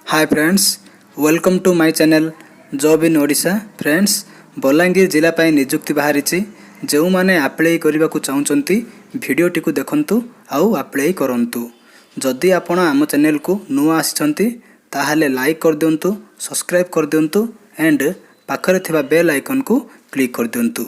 Hi friends, welcome to my channel job in Odisha. Friends, Balangir जिला पाई नियुक्ति बाहरी जो मैंने आप्लाई करने को चाहते भिडटी को देखु आउ आप्लाई करूँ। जदि आपण आम चैनल को नुआ आसी ताहले लाइक कर दिंतु, सब्सक्राइब कर दिंतु एंड पाखरे थिबा बेल आइकन को क्लिक कर दिंतु।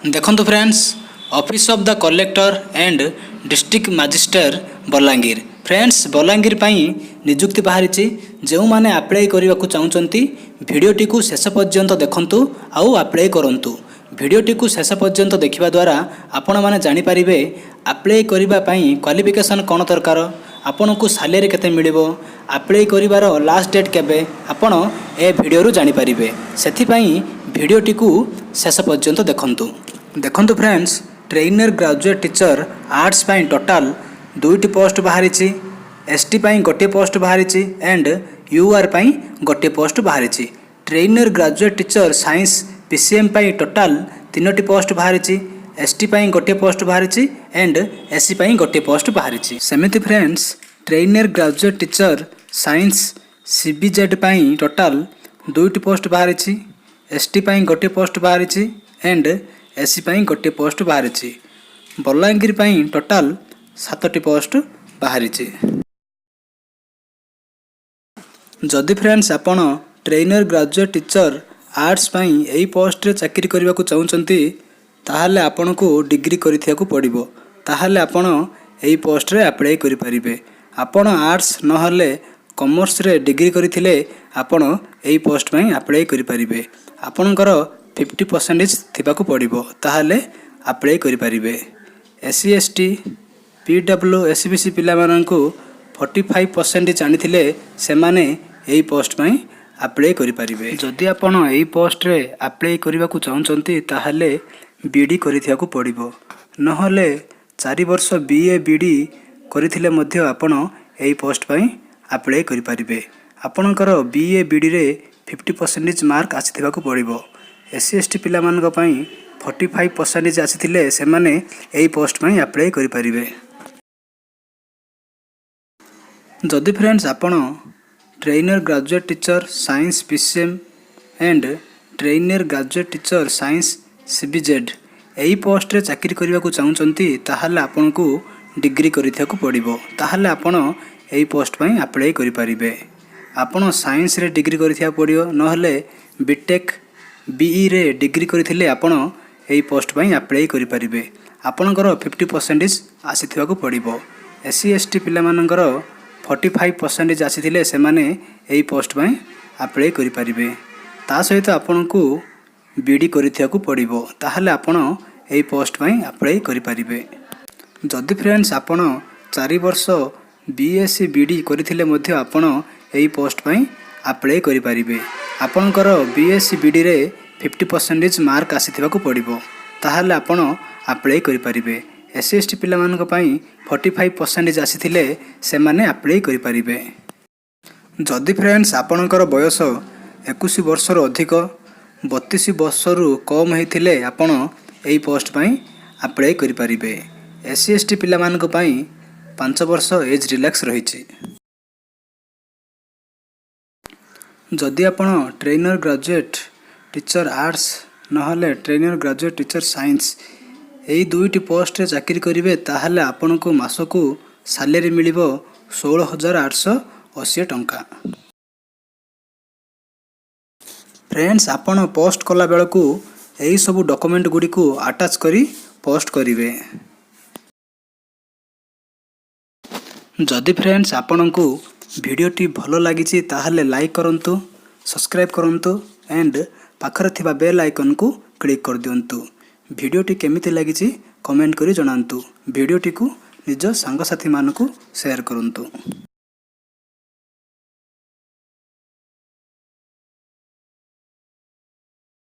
देखंतु friends, office of the collector and district magistrate Balangir. Friends, Balangir पाई नियुक्ति बाहरी जो मैंने आप्लाई करने को चाहते भिडटी को शेष पर्यंत देखंतु आउ आप्लाई करूँ। भिडटी को शेष पर्यंत देखा द्वारा आपण मैंने जानीपारे आप्लाई करने क्वालिफिकेशन कौन दरकार, आपन को सैलरी केते मिलिबो, आप्लाई करिवार लास्ट डेट केबे आपण ए वीडियो जानीपारे। सेथिपाई भिडटी को शेष पर्यंत देखंतु friends, trainer graduate teacher arts पाई टोटाल 2टी पोस्ट बाहरी, एसटी पाई गोटे पोस्ट बाहरी एंड यूआर पाई गोटे पोस्ट बाहरी। Trainer graduate teacher science PCM पाई टोटाल 3टी पोस्ट बाहरी, एसटी पाई गोटे पोस्ट बाहरी एंड एससी पाई गोटे पोस्ट बाहरी। सेमिति friends, trainer graduate teacher science CBZ पाई टोटाल 2टी पोस्ट बाहरी, एसटी पाई गोटे पोस्ट बाहरी एंड एससी पाई गोटे पोस्ट बाहरी। बलांगीर पाई टोटाल 7टी पोस्ट बाहरी। जदि फ्रेंड्स आपण ट्रेनर ग्रेजुएट टीचर आर्ट्स पाई एई पोस्ट रे चाकरी करने को चाहते ताहले आपण को डिग्री करिथिया को पड़िबो, ताहले आपण एई पोस्ट रे अप्लाई करि परिबे। आपण आर्ट्स नहले कॉमर्स रे डिग्री करिथिले आपण एई पोस्ट पाई अप्लाई करि परिबे। आपणकर 50% थिबा को पड़िबो, ताहले अप्लाई करि परिबे। एससी एसटी पीडब्ल्यू एसबीसी पिला माननकु 45% जानिथिले सेमाने एई पोस्ट पाई अप्लाई करि परिबे। जदि आपण एई पोस्ट रे अप्लाई करबा को चाहउचंती ताहले बीडी करिथिया को पड़िबो, नहले 4 वर्ष बीए बीडी करिथिले मध्य आपण एई पोस्ट पाई अप्लाई करि परिबे। आपणकर बीए बीडी रे 50% मार्क आसीथिबा को पड़िबो। एससी एसटी पिला मानक पाई 45% आसीथिले सेमाने एई पोस्ट पाई अप्लाई करि परिबे। जदि फ्रेंड्स आपण trainer graduate teacher science PCM and trainer graduate teacher science CBZ AE post रे चाकरी करने को चाहते ताहले आपण को डिग्री करिथिया को पड़िबो, ताहले आपण एई पोस्ट पाई अप्लाई करि परिबे। आपण साइंस रे डिग्री करिथिया पड़ियो, नहले बीटेक बीई रे डिग्री करिथिले आपण एई पोस्ट पाई अप्लाई करि परिबे। आपणकर 50% आसीथिया को पड़िबो। एससी एसटी पिला मानकर 45% आसीथिले सेमाने एई पोस्ट पाई अप्लाई करि परिबे। ता सहित आपण को बीडी करिथिया को पड़िबो, ताहले आपण एई पोस्ट पाई अप्लाई करि परिबे। जदि फ्रेंड्स आपण 4 वर्ष बीएससी बीडी करिथिले मध्य आपण एई पोस्ट पाई अप्लाई करि परिबे। आपणकर बीएससी बीडी रे 50% मार्क आसीथिबा को पड़िबो, ताहले आपण अप्लाई करि परिबे। एससी एसटी पिला मानक पाई 45% आसीथिले सेमाने अप्लाई करि परिबे। जदि फ्रेंड्स आपणकर बयस 21 वर्ष रु अधिक 32 वर्ष रु कम हेतिले आपण एई पोस्ट पाई अप्लाई करि परिबे। एससी एसटी पिला मानक पाई 5 वर्ष एज रिलैक्स रहिछि। जदि आपण ट्रेनर ग्रेजुएट टीचर आर्ट्स नहले ट्रेनर ग्रेजुएट टीचर साइंस एई 2टी पोस्ट रे चाकरी करिवे ताहले आपण को मासको सैलरी मिलिबो 16,880 टंका। फ्रेंड्स, आपण पोस्ट कला बेलकु एई सब डॉक्यूमेंट गुडी को अटैच करी पोस्ट करिवे। जदि फ्रेंड्स आपण को वीडियोटी भलो लागिछि ताहले लाइक करंतु, सब्सक्राइब करंतु एंड पाखरे थिबा बेल आइकन को क्लिक कर दियंतु। वीडियोटी केमिति लागिछि कमेंट करी जणांतु। वीडियोटी को निज सांगसाथी मानकु शेयर करंतु।